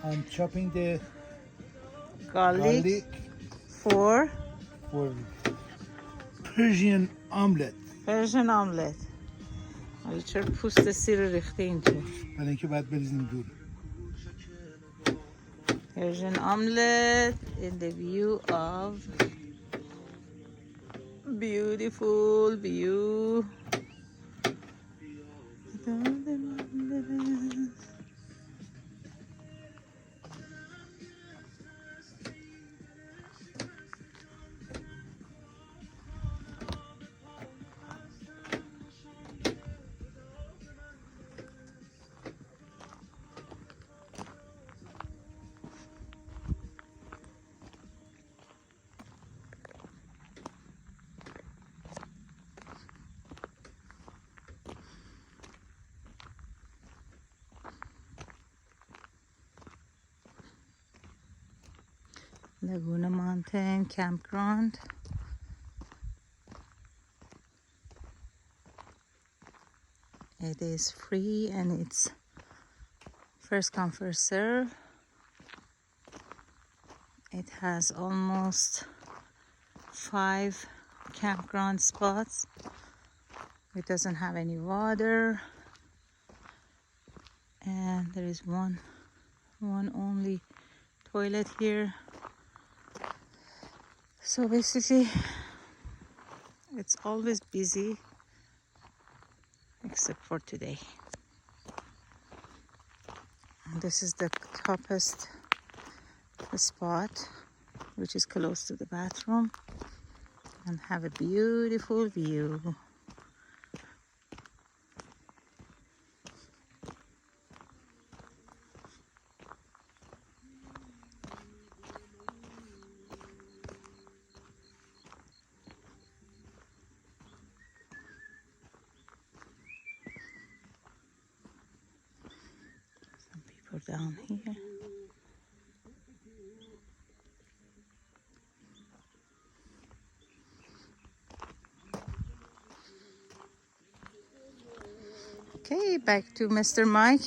I'm chopping the garlic for for Persian omelette. Persian omelette. حالا چرا پوست سیر رو ریخته اینجا؟ برای اینکه باید بریزیم دور. Persian omelette in the view of beautiful view. Laguna Mountain Campground. It is free and it's first come first serve. It has almost 5 campground spots. It doesn't have any water, and there is one only toilet here. So basically it's always busy except for today. This is the toppest spot, which is close to the bathroom, and have a beautiful view. Some people down here. Okay, back to Mr. Mike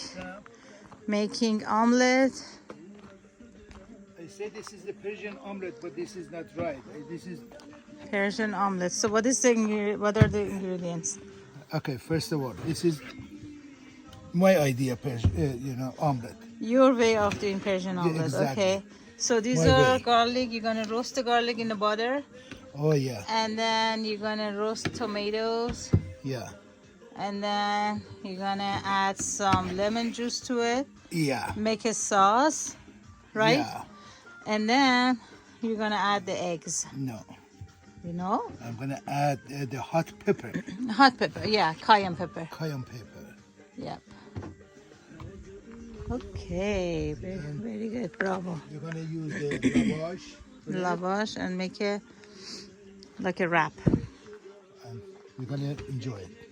making omelette. I say this is the Persian omelette, but this is not right. This is Persian omelette. So what are the ingredients? okay. First of all, this is my idea, omelette. Your way of doing Persian omelette. exactly. Okay. So these My are way. garlic. You're gonna roast the garlic in the butter, Oh yeah, and then you're gonna roast tomatoes, yeah, and then you're gonna add some lemon juice to it. yeah, Make a sauce, right? yeah. And then you're gonna add the eggs. No, You know, I'm gonna add the hot pepper, hot pepper. Yeah, cayenne pepper. cayenne pepper. Yep. Okay, very good. Bravo. You're gonna use the lavash, Lavash and make it like a wrap. and you're gonna enjoy it.